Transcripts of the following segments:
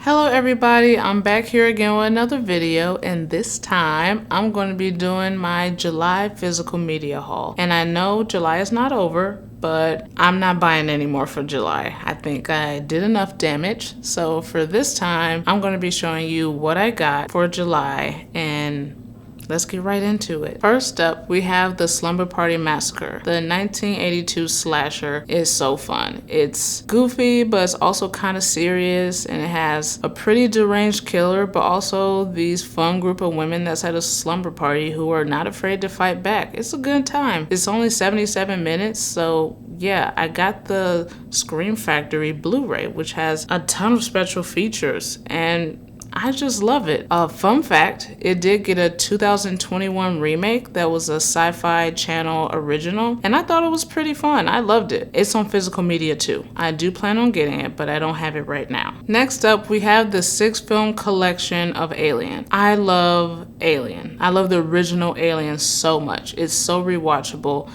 Hello everybody, I'm back here again with another video, and this time I'm going to be doing my July physical media haul. And I know July is not over, but I'm not buying any more for July. I think I did enough damage. So for this time, I'm going to be showing you what I got for July, and let's get right into it. First up, we have the Slumber Party Massacre. The 1982 slasher is so fun. It's goofy, but it's also kind of serious, and it has a pretty deranged killer, but also these fun group of women that's at a slumber party who are not afraid to fight back. It's a good time. It's only 77 minutes, so yeah, I got the Scream Factory Blu-ray, which has a ton of special features, and I just love it. Fun fact, it did get a 2021 remake that was a Sci-Fi Channel original, and I thought it was pretty fun. I loved it. It's on physical media too. I do plan on getting it, but I don't have it right now. Next up, we have the 6-film collection of Alien. I love Alien. I love the original Alien so much. It's so rewatchable.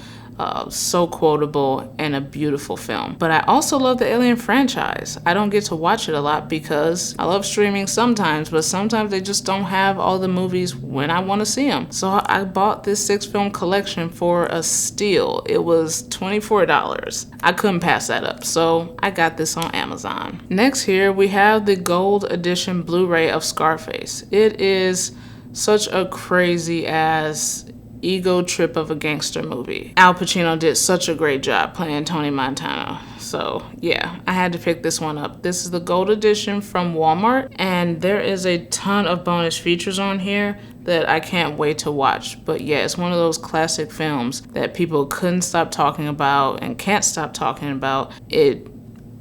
So quotable, and a beautiful film. But I also love the Alien franchise. I don't get to watch it a lot because I love streaming sometimes, but sometimes they just don't have all the movies when I want to see them. So I bought this 6-film collection for a steal. It was $24. I couldn't pass that up, so I got this on Amazon. Next here, we have the Gold Edition Blu-ray of Scarface. It is such a crazy ass ego trip of a gangster movie. Al Pacino did such a great job playing Tony Montana. So yeah, I had to pick this one up. This is the gold edition from Walmart, and there is a ton of bonus features on here that I can't wait to watch. But yeah, it's one of those classic films that people couldn't stop talking about and can't stop talking about. It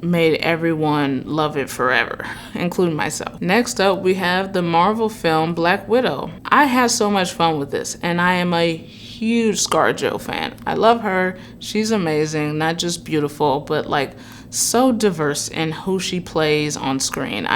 made everyone love it forever, including myself. Next up, we have the Marvel film Black Widow. I had so much fun with this, and I am a huge ScarJo fan. I love her. She's amazing, not just beautiful, but like so diverse in who she plays on screen.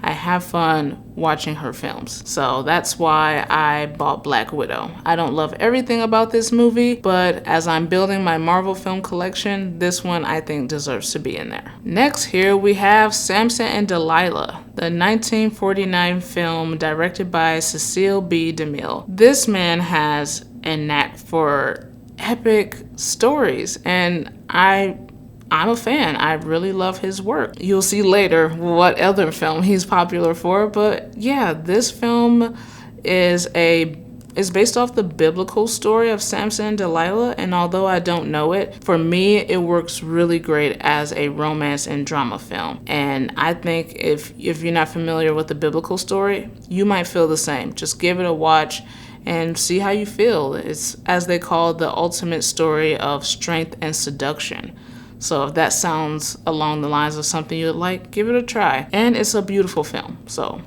I have fun watching her films. So that's why I bought Black Widow. I don't love everything about this movie, but as I'm building my Marvel film collection, this one I think deserves to be in there. Next here we have Samson and Delilah, the 1949 film directed by Cecil B. DeMille. This man has a knack for epic stories, and I'm a fan. I really love his work. You'll see later what other film he's popular for, but yeah, this film is based off the biblical story of Samson and Delilah, and although I don't know it, for me it works really great as a romance and drama film. And I think if you're not familiar with the biblical story, you might feel the same. Just give it a watch and see how you feel. It's, as they call it, the ultimate story of strength and seduction. So if that sounds along the lines of something you'd like, give it a try. And it's a beautiful film, so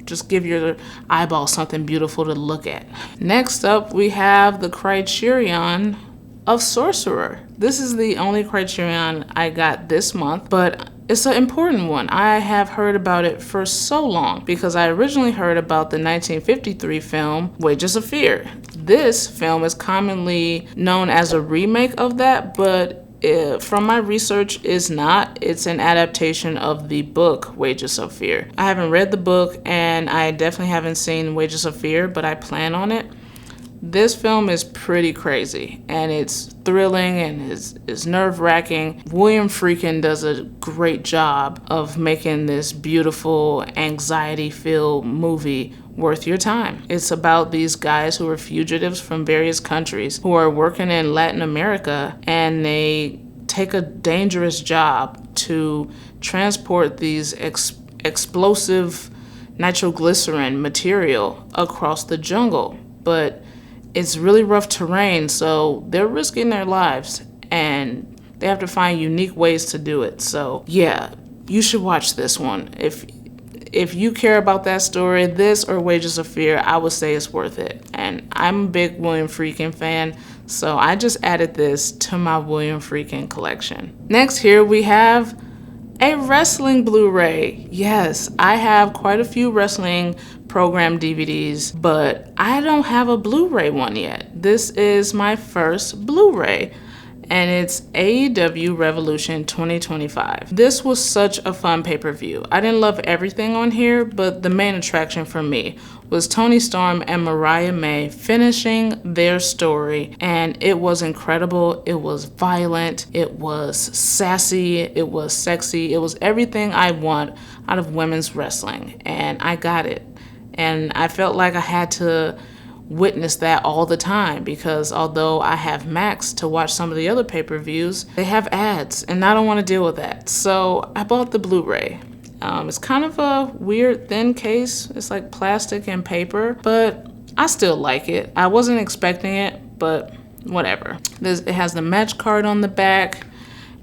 just give your eyeball something beautiful to look at. Next up, we have the Criterion of Sorcerer. This is the only Criterion I got this month, but it's an important one. I have heard about it for so long because I originally heard about the 1953 film Wages of Fear. This film is commonly known as a remake of that, but from my research, is not. It's an adaptation of the book Wages of Fear. I haven't read the book, and I definitely haven't seen Wages of Fear, but I plan on it. This film is pretty crazy, and it's thrilling and is nerve-wracking. William Friedkin does a great job of making this beautiful, anxiety-filled movie worth your time. It's about these guys who are fugitives from various countries who are working in Latin America, and they take a dangerous job to transport these explosive nitroglycerin material across the jungle. But it's really rough terrain, so they're risking their lives, and they have to find unique ways to do it. So yeah, you should watch this one. If you care about that story, this or Wages of Fear, I would say it's worth it. And I'm a big William Friedkin fan, so I just added this to my William Friedkin collection. Next here we have a wrestling Blu-ray. Yes, I have quite a few wrestling program DVDs, but I don't have a Blu-ray one yet. This is my first Blu-ray. and it's AEW Revolution 2025. This was such a fun pay-per-view. I didn't love everything on here, but the main attraction for me was Toni Storm and Mariah May finishing their story, and it was incredible. It was violent, it was sassy, it was sexy, it was everything I want out of women's wrestling, and I got it. And I felt like I had to witness that all the time, because although I have Max to watch some of the other pay-per-views, they have ads, and I don't want to deal with that. So I bought the Blu-ray. It's kind of a weird thin case. It's like plastic and paper, but I still like it. I wasn't expecting it, but whatever. It has the match card on the back.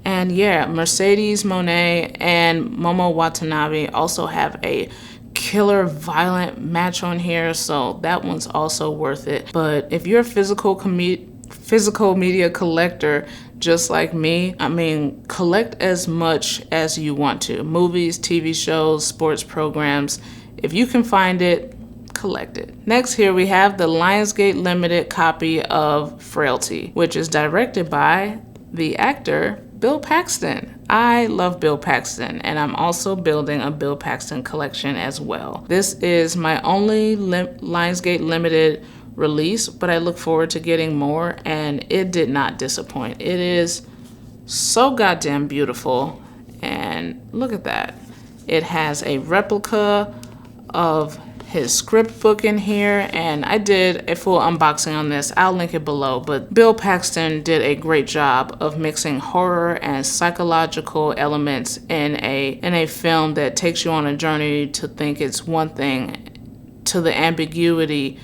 And yeah, Mercedes Moné and Momo Watanabe also have a killer violent match on here, so that one's also worth it. But if you're a physical media collector just like me, I mean, collect as much as you want to. Movies, TV shows, sports programs. If you can find it, collect it. Next here we have the Lionsgate limited copy of Frailty, which is directed by the actor Bill Paxton. I love Bill Paxton, and I'm also building a Bill Paxton collection as well. This is my only Lionsgate limited release, but I look forward to getting more, and it did not disappoint. It is so goddamn beautiful, and look at that. It has a replica of his script book in here, and I did a full unboxing on this. I'll link it below, but Bill Paxton did a great job of mixing horror and psychological elements in a film that takes you on a journey to think it's one thing to the ambiguity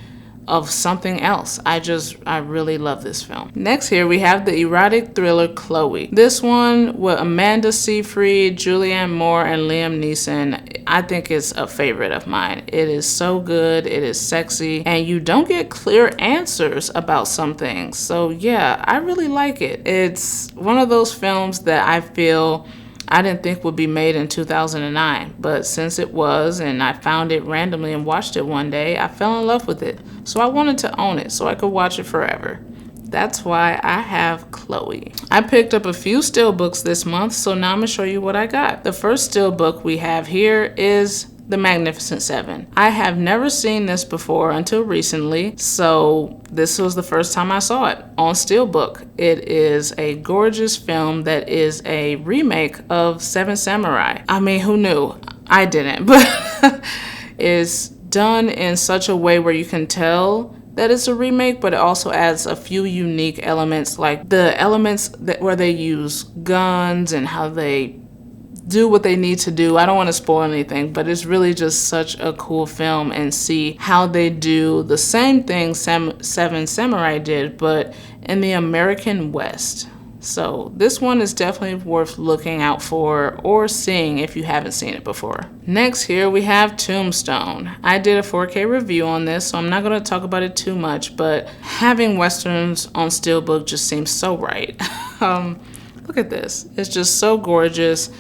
of something else. I really love this film. Next here we have the erotic thriller Chloe. This one with Amanda Seyfried, Julianne Moore, and Liam Neeson, I think it's a favorite of mine. It is so good, it is sexy, and you don't get clear answers about some things. So yeah, I really like it. It's one of those films that I feel I didn't think would be made in 2009, but since it was, and I found it randomly and watched it one day, I fell in love with it. So I wanted to own it so I could watch it forever. That's why I have Chloe. I picked up a few Steelbooks this month, so now I'm gonna show you what I got. The first Steelbook we have here is The Magnificent Seven. I have never seen this before until recently, so this was the first time I saw it on Steelbook. It is a gorgeous film that is a remake of Seven Samurai. I mean, who knew? I didn't, but it's done in such a way where you can tell that it's a remake, but it also adds a few unique elements, like the elements where they use guns and how they do what they need to do. I don't want to spoil anything, but it's really just such a cool film, and see how they do the same thing Seven Samurai did, but in the American West. So this one is definitely worth looking out for or seeing if you haven't seen it before. Next here we have Tombstone. I did a 4K review on this, so I'm not going to talk about it too much, but having Westerns on Steelbook just seems so right. Look at this. It's just so gorgeous,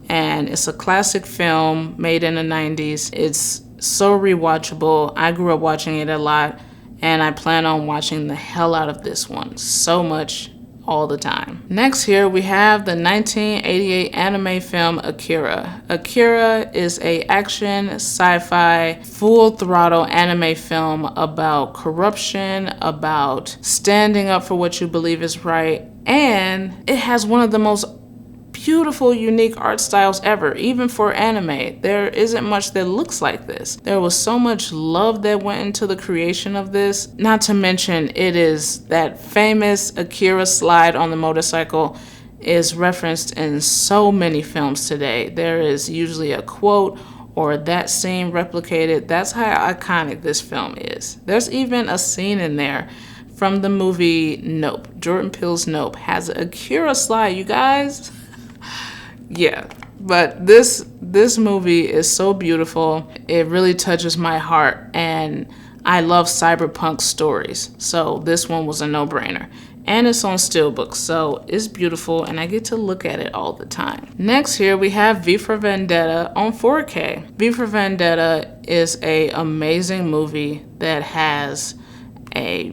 and it's a classic film made in the 90s. It's so rewatchable. I grew up watching it a lot, and I plan on watching the hell out of this one so much all the time. Next here we have the 1988 anime film Akira. Akira is a action, sci-fi, full throttle anime film about corruption, about standing up for what you believe is right, and it has one of the most beautiful, unique art styles ever. Even for anime, there isn't much that looks like this. There was so much love that went into the creation of this. Not to mention, it is that famous Akira slide on the motorcycle is referenced in so many films today. There is usually a quote or that scene replicated. That's how iconic this film is. There's even a scene in there from the movie Nope. Jordan Peele's Nope has an Akira slide, you guys. Yeah, but this movie is so beautiful. It really touches my heart, and I love cyberpunk stories, so this one was a no-brainer. And it's on Steelbook, so it's beautiful, and I get to look at it all the time. Next here we have V for Vendetta on 4K. V for Vendetta is an amazing movie that has a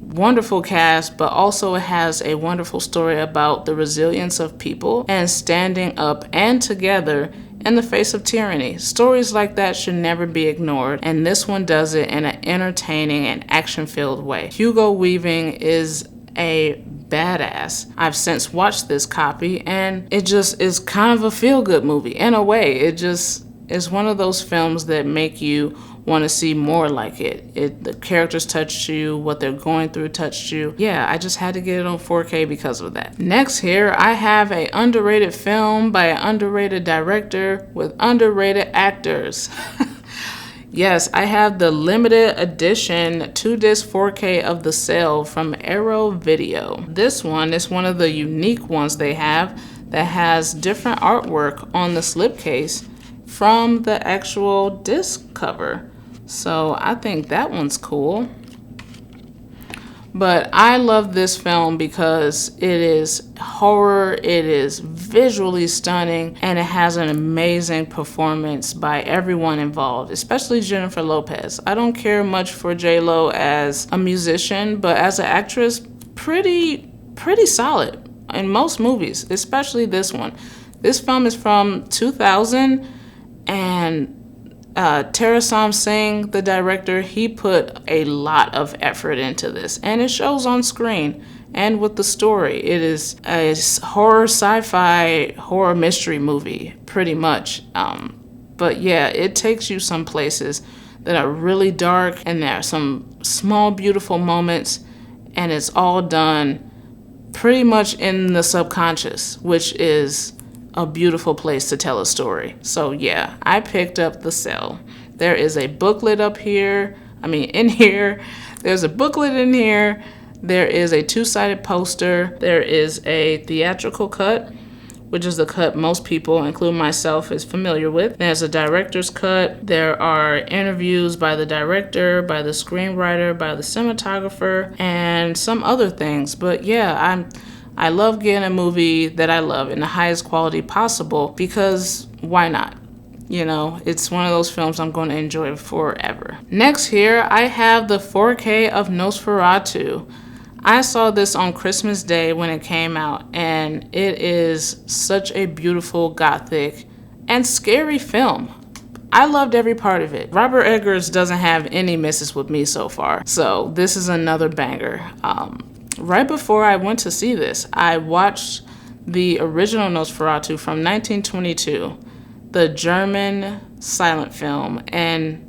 wonderful cast, but also it has a wonderful story about the resilience of people and standing up and together in the face of tyranny. Stories like that should never be ignored, and this one does it in an entertaining and action-filled way. Hugo Weaving is a badass. I've since watched this copy, and it just is kind of a feel-good movie in a way. It just is one of those films that make you want to see more like it. The characters touched you, what they're going through touched you. Yeah, I just had to get it on 4K because of that. Next here, I have an underrated film by an underrated director with underrated actors. Yes, I have the limited edition 2-disc 4K of The Cell from Arrow Video. This one is one of the unique ones they have that has different artwork on the slipcase from the actual disc cover. So I think that one's cool. But I love this film because it is horror, it is visually stunning, and it has an amazing performance by everyone involved, especially Jennifer Lopez. I don't care much for J-Lo as a musician, but as an actress, pretty solid in most movies, especially this one. This film is from 2000, and Tarasom Singh, the director, he put a lot of effort into this, and it shows on screen and with the story. It is a horror, sci-fi, horror mystery movie, pretty much. But yeah, it takes you some places that are really dark, and there are some small, beautiful moments, and it's all done pretty much in the subconscious, which is a beautiful place to tell a story. So yeah, I picked up The Cell. There is a booklet up here. In here. There's a booklet in here. There is a 2-sided poster. There is a theatrical cut, which is the cut most people, including myself, is familiar with. There's a director's cut. There are interviews by the director, by the screenwriter, by the cinematographer, and some other things. But yeah, I love getting a movie that I love in the highest quality possible, because why not? You know, it's one of those films I'm going to enjoy forever. Next here, I have the 4K of Nosferatu. I saw this on Christmas Day when it came out, and it is such a beautiful, gothic, and scary film. I loved every part of it. Robert Eggers doesn't have any misses with me so far, so this is another banger. Right before I went to see this, I watched the original Nosferatu from 1922, the German silent film, and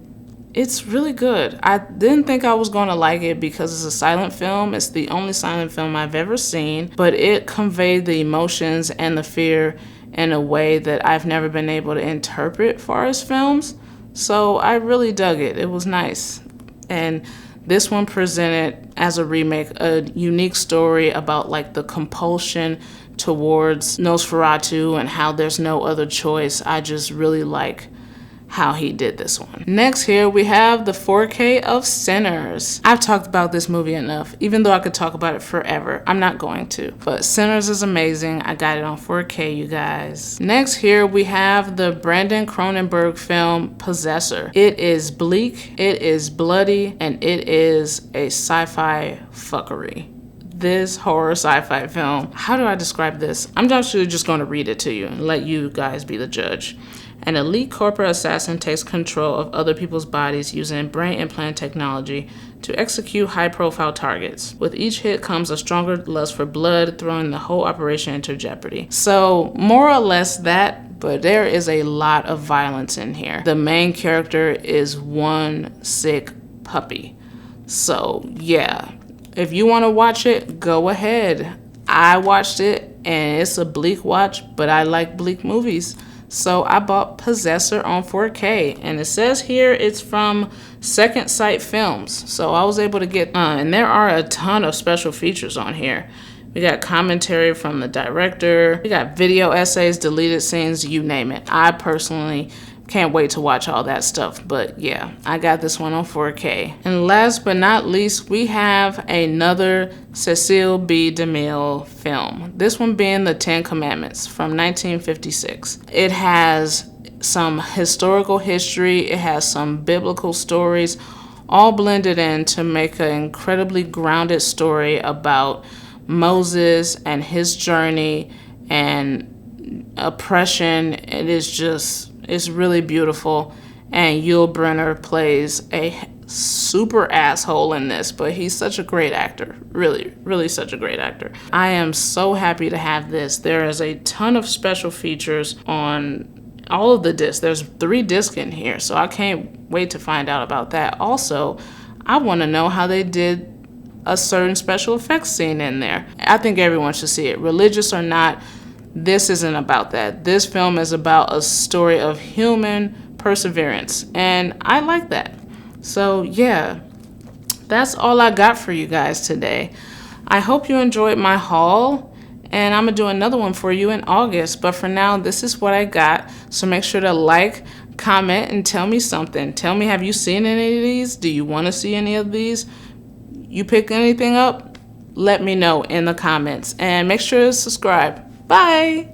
it's really good. I didn't think I was going to like it because it's a silent film. It's the only silent film I've ever seen, but it conveyed the emotions and the fear in a way that I've never been able to interpret for as films. So I really dug it. It was nice. And this one presented as a remake a unique story about like the compulsion towards Nosferatu and how there's no other choice. I just really like how he did this one. Next here we have the 4K of Sinners. I've talked about this movie enough, even though I could talk about it forever. I'm not going to, but Sinners is amazing. I got it on 4K, you guys. Next here we have the Brandon Cronenberg film Possessor. It is bleak, it is bloody, and it is a sci-fi fuckery. This horror sci-fi film, how do I describe this? I'm actually just going to read it to you and let you guys be the judge. An elite corporate assassin takes control of other people's bodies using brain implant technology to execute high-profile targets. With each hit comes a stronger lust for blood, throwing the whole operation into jeopardy. So, more or less that, but there is a lot of violence in here. The main character is one sick puppy. So, yeah, if you want to watch it, go ahead. I watched it, and it's a bleak watch, but I like bleak movies. So I bought Possessor on 4K, and it says here it's from Second Sight Films. So I was able to get, and there are a ton of special features on here. We got commentary from the director, we got video essays, deleted scenes, you name it. I personally can't wait to watch all that stuff, but yeah, I got this one on 4K. And last but not least, we have another Cecil B. DeMille film. This one being The 10 Commandments from 1956. It has some historical history, it has some biblical stories, all blended in to make an incredibly grounded story about Moses and his journey and oppression. It's really beautiful. And Yul Brynner plays a super asshole in this, but he's such a great actor. Really, really such a great actor. I am so happy to have this. There is a ton of special features on all of the discs. There's 3 discs in here, so I can't wait to find out about that. Also, I want to know how they did a certain special effects scene in there. I think everyone should see it. Religious or not, this isn't about that. This film is about a story of human perseverance, and I like that. So yeah, that's all I got for you guys today. I hope you enjoyed my haul, and I'm gonna do another one for you in August, but for now, this is what I got. So make sure to like, comment, and tell me something. Tell me, have you seen any of these? Do you want to see any of these? You pick anything up? Let me know in the comments, and make sure to subscribe. Bye!